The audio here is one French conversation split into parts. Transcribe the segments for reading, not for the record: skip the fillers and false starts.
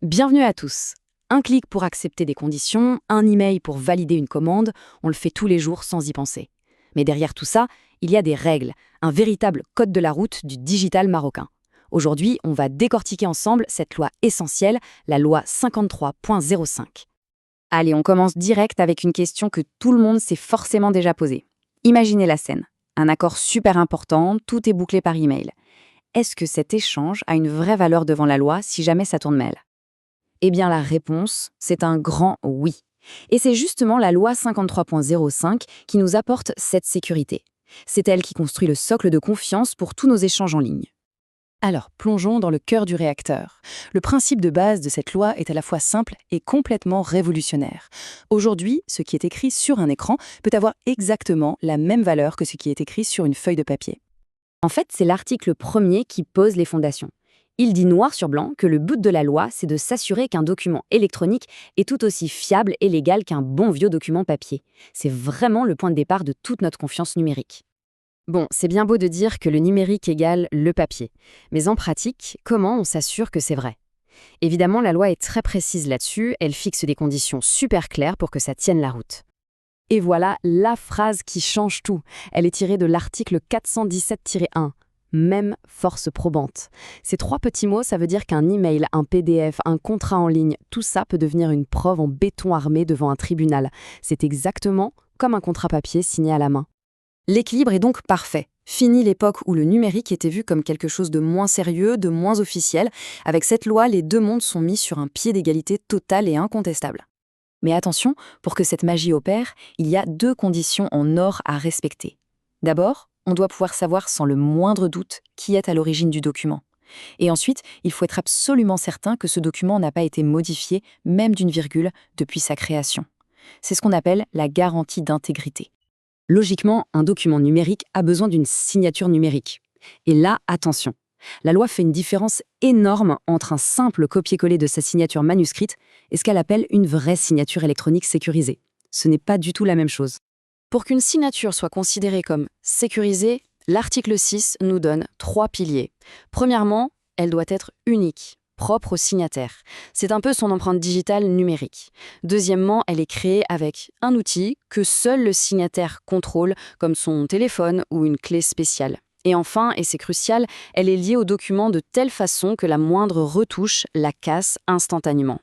Bienvenue à tous. Un clic pour accepter des conditions, un email pour valider une commande, on le fait tous les jours sans y penser. Mais derrière tout ça, il y a des règles, un véritable code de la route du digital marocain. Aujourd'hui, on va décortiquer ensemble cette loi essentielle, la loi 53.05. Allez, on commence direct avec une question que tout le monde s'est forcément déjà posée. Imaginez la scène. Un accord super important, tout est bouclé par email. Est-ce que cet échange a une vraie valeur devant la loi si jamais ça tourne mal ? Eh bien, la réponse, c'est un grand oui. Et c'est justement la loi 53.05 qui nous apporte cette sécurité. C'est elle qui construit le socle de confiance pour tous nos échanges en ligne. Alors, plongeons dans le cœur du réacteur. Le principe de base de cette loi est à la fois simple et complètement révolutionnaire. Aujourd'hui, ce qui est écrit sur un écran peut avoir exactement la même valeur que ce qui est écrit sur une feuille de papier. En fait, c'est l'article 1er qui pose les fondations. Il dit noir sur blanc que le but de la loi, c'est de s'assurer qu'un document électronique est tout aussi fiable et légal qu'un bon vieux document papier. C'est vraiment le point de départ de toute notre confiance numérique. Bon, c'est bien beau de dire que le numérique égale le papier. Mais en pratique, comment on s'assure que c'est vrai ? Évidemment, la loi est très précise là-dessus, elle fixe des conditions super claires pour que ça tienne la route. Et voilà la phrase qui change tout. Elle est tirée de l'article 417-1. Même force probante. Ces 3 petits mots, ça veut dire qu'un email, un PDF, un contrat en ligne, tout ça peut devenir une preuve en béton armé devant un tribunal. C'est exactement comme un contrat papier signé à la main. L'équilibre est donc parfait. Fini l'époque où le numérique était vu comme quelque chose de moins sérieux, de moins officiel. Avec cette loi, les deux mondes sont mis sur un pied d'égalité totale et incontestable. Mais attention, pour que cette magie opère, il y a 2 conditions en or à respecter. D'abord, on doit pouvoir savoir sans le moindre doute qui est à l'origine du document. Et ensuite, il faut être absolument certain que ce document n'a pas été modifié, même d'une virgule, depuis sa création. C'est ce qu'on appelle la garantie d'intégrité. Logiquement, un document numérique a besoin d'une signature numérique. Et là, attention, la loi fait une différence énorme entre un simple copier-coller de sa signature manuscrite et ce qu'elle appelle une vraie signature électronique sécurisée. Ce n'est pas du tout la même chose. Pour qu'une signature soit considérée comme sécurisée, l'article 6 nous donne 3 piliers. Premièrement, elle doit être unique, propre au signataire. C'est un peu son empreinte digitale numérique. Deuxièmement, elle est créée avec un outil que seul le signataire contrôle, comme son téléphone ou une clé spéciale. Et enfin, et c'est crucial, elle est liée au document de telle façon que la moindre retouche la casse instantanément.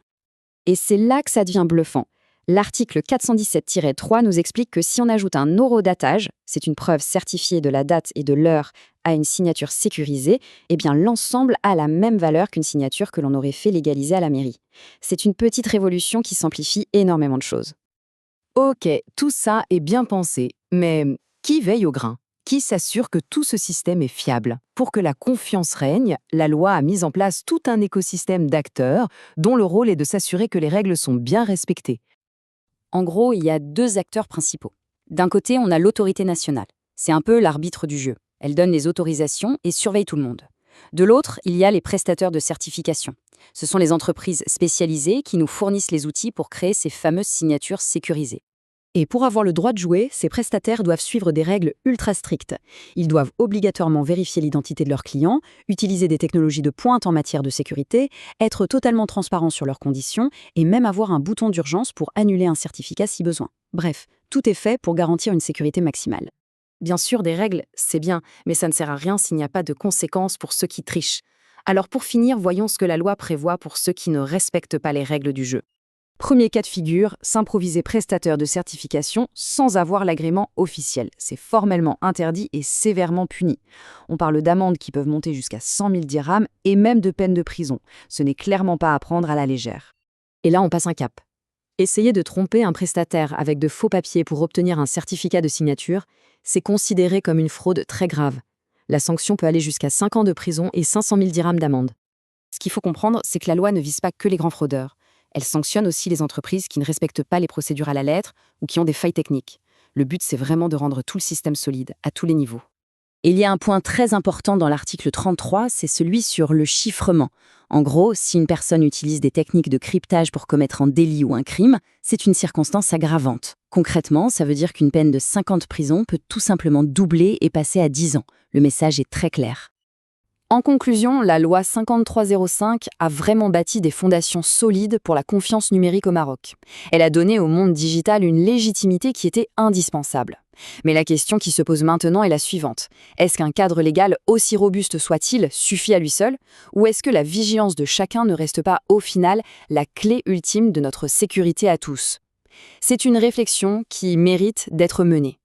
Et c'est là que ça devient bluffant. L'article 417-3 nous explique que si on ajoute un horodatage, c'est une preuve certifiée de la date et de l'heure à une signature sécurisée, eh bien l'ensemble a la même valeur qu'une signature que l'on aurait fait légaliser à la mairie. C'est une petite révolution qui simplifie énormément de choses. Ok, tout ça est bien pensé, mais qui veille au grain ? Qui s'assure que tout ce système est fiable ? Pour que la confiance règne, la loi a mis en place tout un écosystème d'acteurs dont le rôle est de s'assurer que les règles sont bien respectées. En gros, il y a 2 acteurs principaux. D'un côté, on a l'autorité nationale. C'est un peu l'arbitre du jeu. Elle donne les autorisations et surveille tout le monde. De l'autre, il y a les prestataires de certification. Ce sont les entreprises spécialisées qui nous fournissent les outils pour créer ces fameuses signatures sécurisées. Et pour avoir le droit de jouer, ces prestataires doivent suivre des règles ultra strictes. Ils doivent obligatoirement vérifier l'identité de leurs clients, utiliser des technologies de pointe en matière de sécurité, être totalement transparents sur leurs conditions et même avoir un bouton d'urgence pour annuler un certificat si besoin. Bref, tout est fait pour garantir une sécurité maximale. Bien sûr, des règles, c'est bien, mais ça ne sert à rien s'il n'y a pas de conséquences pour ceux qui trichent. Alors pour finir, voyons ce que la loi prévoit pour ceux qui ne respectent pas les règles du jeu. Premier cas de figure, s'improviser prestataire de certification sans avoir l'agrément officiel. C'est formellement interdit et sévèrement puni. On parle d'amendes qui peuvent monter jusqu'à 100 000 dirhams et même de peine de prison. Ce n'est clairement pas à prendre à la légère. Et là, on passe un cap. Essayer de tromper un prestataire avec de faux papiers pour obtenir un certificat de signature, c'est considéré comme une fraude très grave. La sanction peut aller jusqu'à 5 ans de prison et 500 000 dirhams d'amende. Ce qu'il faut comprendre, c'est que la loi ne vise pas que les grands fraudeurs. Elle sanctionne aussi les entreprises qui ne respectent pas les procédures à la lettre ou qui ont des failles techniques. Le but, c'est vraiment de rendre tout le système solide, à tous les niveaux. Et il y a un point très important dans l'article 33, c'est celui sur le chiffrement. En gros, si une personne utilise des techniques de cryptage pour commettre un délit ou un crime, c'est une circonstance aggravante. Concrètement, ça veut dire qu'une peine de 5 ans de prison peut tout simplement doubler et passer à 10 ans. Le message est très clair. En conclusion, la loi 5305 a vraiment bâti des fondations solides pour la confiance numérique au Maroc. Elle a donné au monde digital une légitimité qui était indispensable. Mais la question qui se pose maintenant est la suivante. Est-ce qu'un cadre légal, aussi robuste soit-il, suffit à lui seul? Ou est-ce que la vigilance de chacun ne reste pas, au final, la clé ultime de notre sécurité à tous? C'est une réflexion qui mérite d'être menée.